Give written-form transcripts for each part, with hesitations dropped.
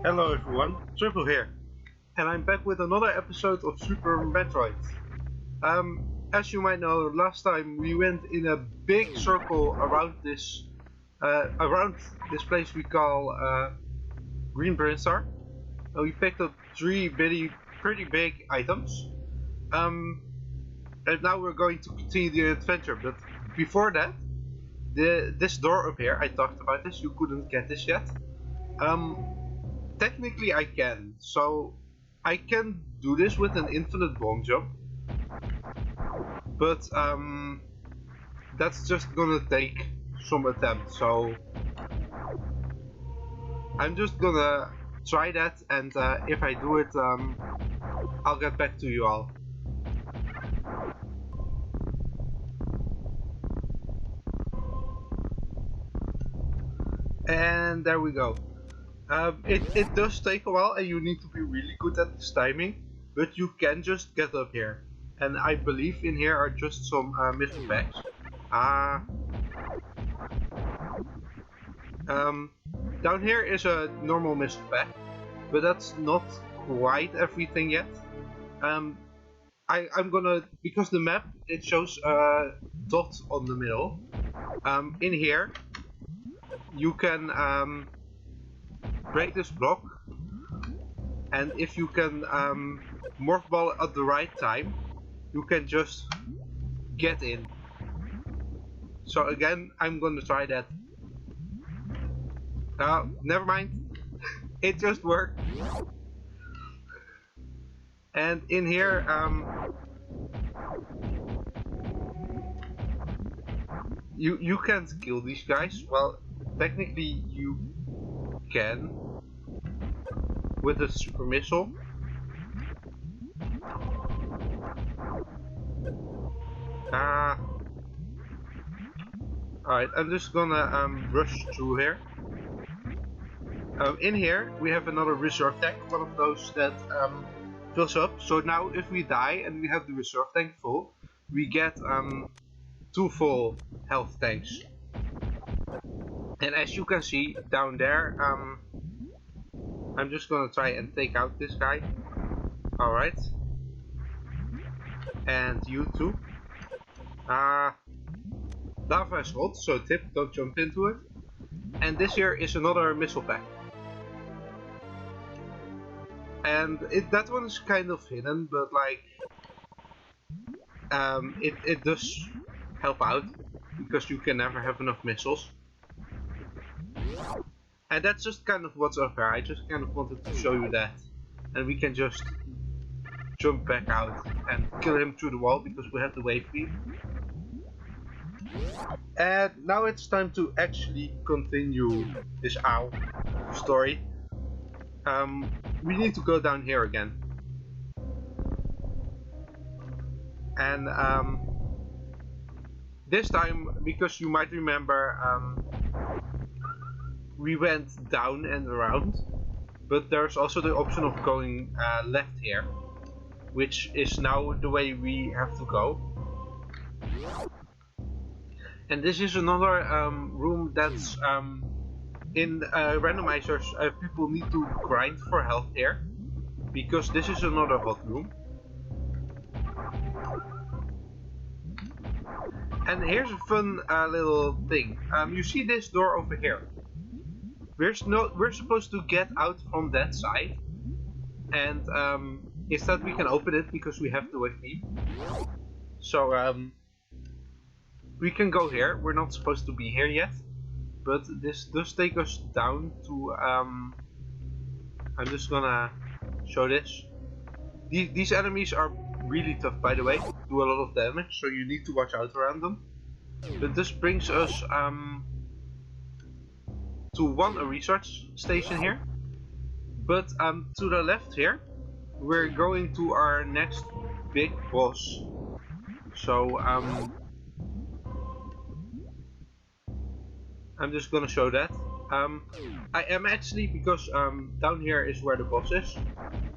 Hello everyone, Triple here, and I'm back with another episode of Super Metroid. As you might know, last time we went in a big circle around this place we call Green Brinstar. We picked up three pretty big items, and now we're going to continue the adventure. But before that, this door up here, I talked about this. You couldn't get this yet. Technically I can, so I can do this with an infinite bomb jump, but that's just gonna take some attempts, so I'm just gonna try that, and if I do it, I'll get back to you all. And there we go. It does take a while and you need to be really good at this timing, but you can just get up here. And I believe in here are just some missile packs. Down here is a normal missile pack, but that's not quite everything yet. I'm gonna, because the map, it shows a dot on the middle. In here, you can break this block, and if you can morph ball at the right time, you can just get in. So again, I'm gonna try that. Never mind, it just worked. And in here, you can't kill these guys. Well, technically you can with a super missile. Alright, I'm just gonna rush through here. In here we have another reserve tank, one of those that fills up. So now if we die and we have the reserve tank full, we get 2 full health tanks. And as you can see down there, I'm just gonna try and take out this guy. Alright. And you too. Lava is hot, so tip, don't jump into it. And this here is another missile pack. And that one is kind of hidden, but like, it does help out, because you can never have enough missiles. And that's just kind of what's up here. I just kind of wanted to show you that. And we can just jump back out and kill him through the wall, because we have the wave beam. And now it's time to actually continue this story. We need to go down here again. And this time, because you might remember, we went down and around, but there's also the option of going left here, which is now the way we have to go. And this is another room that's in randomizers. People need to grind for health here, because this is another hot room. And here's a fun little thing. You see this door over here? We're supposed to get out from that side, and instead we can open it because we have the wave beam. So we can go here. We're not supposed to be here yet, but this does take us down to. I'm just gonna show this. These enemies are really tough, by the way. Do a lot of damage, so you need to watch out around them. But this brings us to a research station here, but to the left here we're going to our next big boss. So I'm just gonna show that. I am actually, because down here is where the boss is.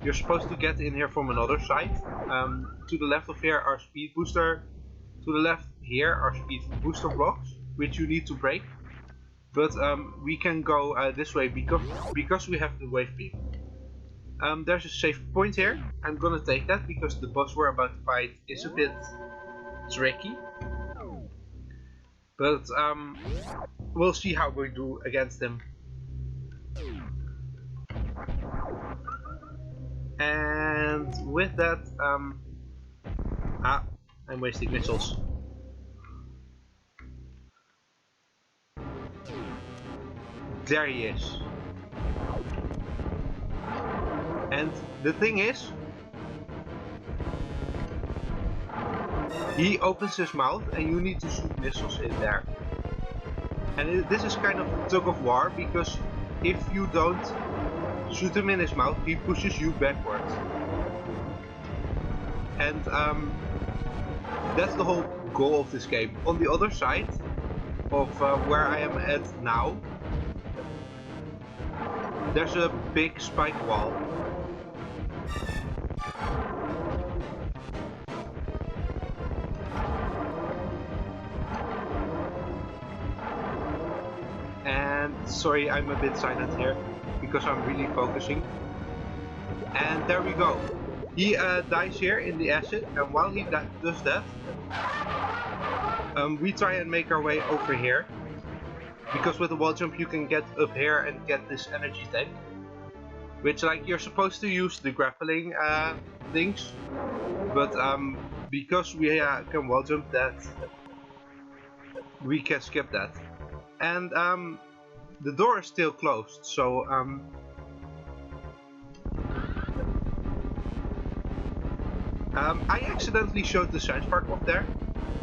You're supposed to get in here from another side. To the left of here are speed booster. To the left here are speed booster blocks, which you need to break. but we can go this way because we have the wave beam. There's a safe point here. I'm gonna take that because the boss we're about to fight is a bit tricky. But we'll see how we do against him. And with that, I'm wasting missiles. There he is. And the thing is, he opens his mouth and you need to shoot missiles in there. And this is kind of a tug of war, because if you don't shoot him in his mouth, he pushes you backwards. And that's the whole goal of this game. On the other side of where I am at now, there's a big spike wall. And sorry, I'm a bit silent here because I'm really focusing. And there we go. He dies here in the acid, and while he does that, we try and make our way over here. Because with the wall jump you can get up here and get this energy tank. Which, like, you're supposed to use the grappling things. But because we can wall jump that, we can skip that. And the door is still closed, so I accidentally showed the science park off there.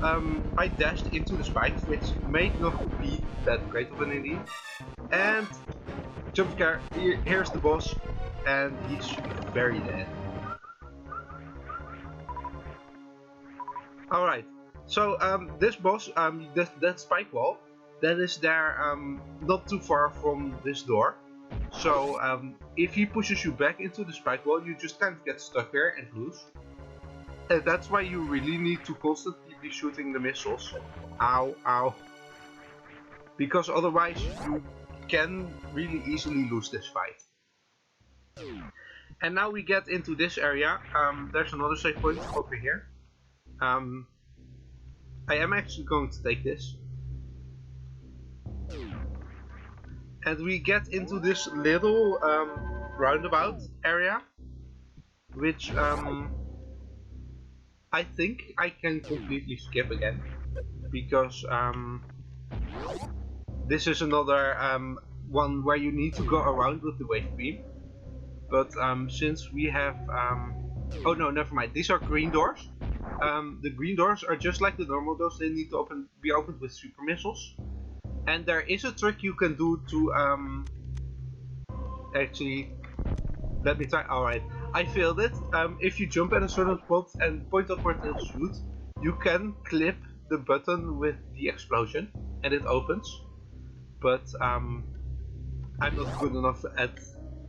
I dashed into the spikes, which may not be that great of an idea. And jump scare, here's the boss, and he's very dead. Alright, so this boss, that spike wall, that is there not too far from this door. So if he pushes you back into the spike wall, you just kind of get stuck there and lose. And that's why you really need to constantly be shooting the missiles. Ow, ow. Because otherwise you can really easily lose this fight. And now we get into this area. There's another save point over here. I am actually going to take this. And we get into this little roundabout area, which I think I can completely skip again, because this is another one where you need to go around with the wave beam. But since we have oh no, never mind, these are green doors. The green doors are just like the normal doors, they need to be opened with super missiles. And there is a trick you can do to actually, let me try. Alright, I failed it. If you jump at a certain spot and point upward and shoot, you can clip the button with the explosion and it opens. But I'm not good enough at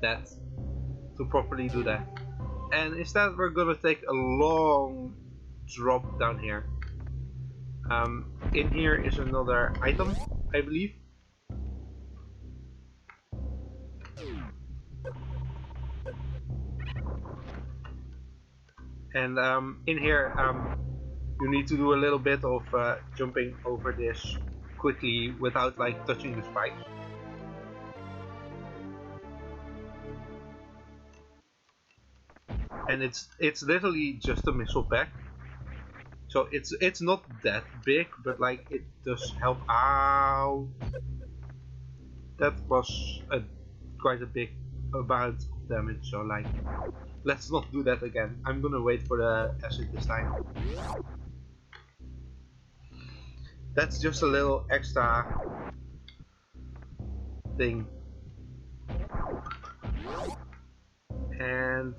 that to properly do that. And instead we're gonna take a long drop down here. In here is another item, I believe. And in here you need to do a little bit of jumping over this quickly without like touching the spikes. And it's literally just a missile pack. So it's not that big, but like it does help. Ow! That was quite a big amount of damage. So like, let's not do that again. I'm gonna wait for the acid this time. That's just a little extra thing. And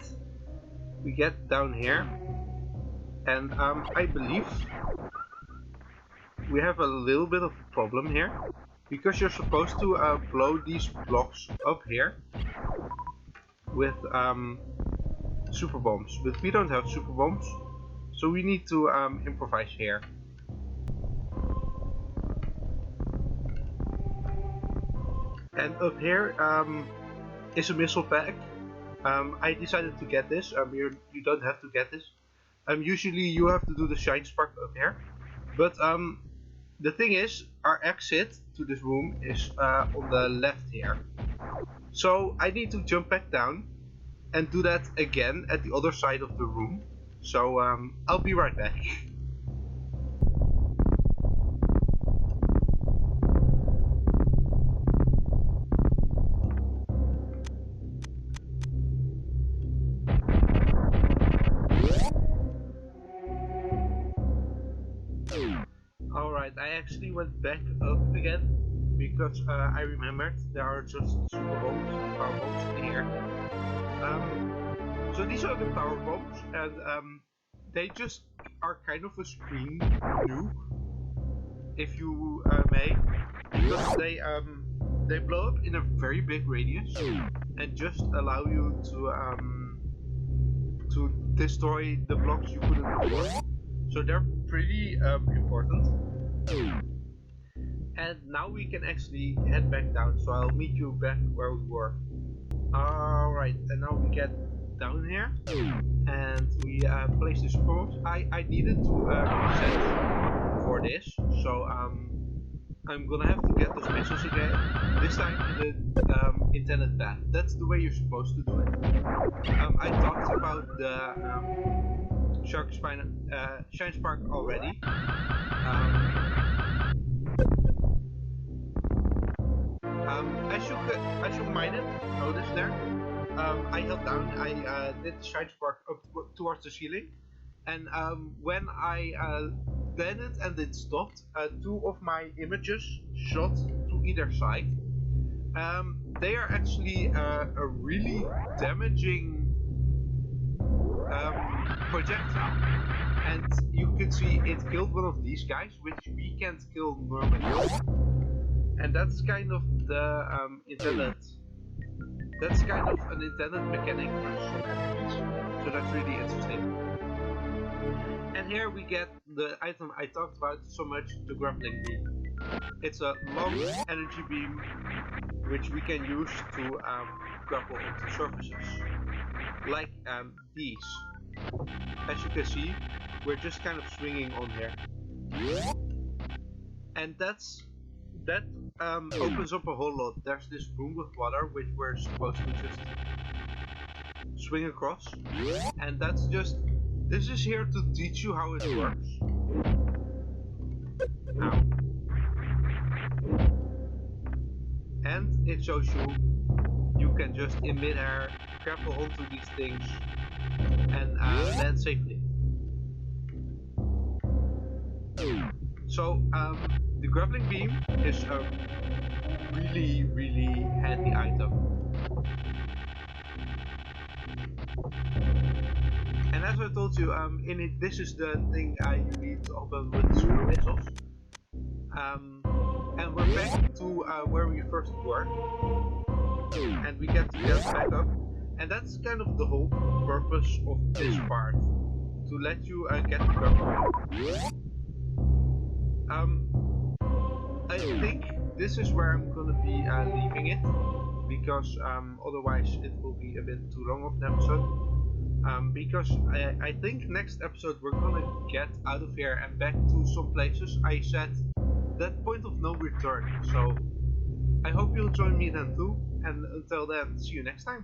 we get down here. And I believe we have a little bit of a problem here, because you're supposed to blow these blocks up here with super bombs, but we don't have super bombs, so we need to improvise here. And up here is a missile pack. I decided to get this. You don't have to get this. Usually you have to do the shine spark up here. But the thing is, our exit to this room is on the left here. So I need to jump back down and do that again at the other side of the room. So I'll be right back. Alright, I actually went back up again because I remembered there are just super bombs, power bombs in here. So these are the power bombs, and they just are kind of a screen nuke, if you may, because they blow up in a very big radius and just allow you to destroy the blocks you couldn't before. So they're pretty important. And now we can actually head back down, so I'll meet you back where we were. Alright, and now we get down here and we place this probe. I needed to reset for this, so I'm gonna have to get those missiles again, this time in the intended path. That's the way you're supposed to do it. I talked about the shine spark already. As you might have noticed there, I held down, I did the shine spark up towards the ceiling, and when I landed and it stopped, two of my images shot to either side. They are actually a really damaging projectile, and you can see it killed one of these guys, which we can't kill normally. And that's kind of the intended. That's kind of an intended mechanic for some enemies. So that's really interesting. And here we get the item I talked about so much, the grappling beam. It's a long energy beam which we can use to grapple onto surfaces, like these. As you can see, we're just kind of swinging on here, and that opens up a whole lot. There's this room with water which we're supposed to just swing across, and this is here to teach you how it works. Ow. And it shows you can just in mid-air grapple onto these things and land safely. So the grappling beam is a really handy item. And as I told you, this is the thing you need to open with the super missiles. And we're back to where we first were, and we get to get back up, and that's kind of the whole purpose of this part, to let you get the grapple. I think this is where I'm gonna be leaving it, because otherwise it will be a bit too long of an episode. Because I think next episode we're gonna get out of here and back to some places I said that point of no return. So I hope you'll join me then too, and until then, see you next time.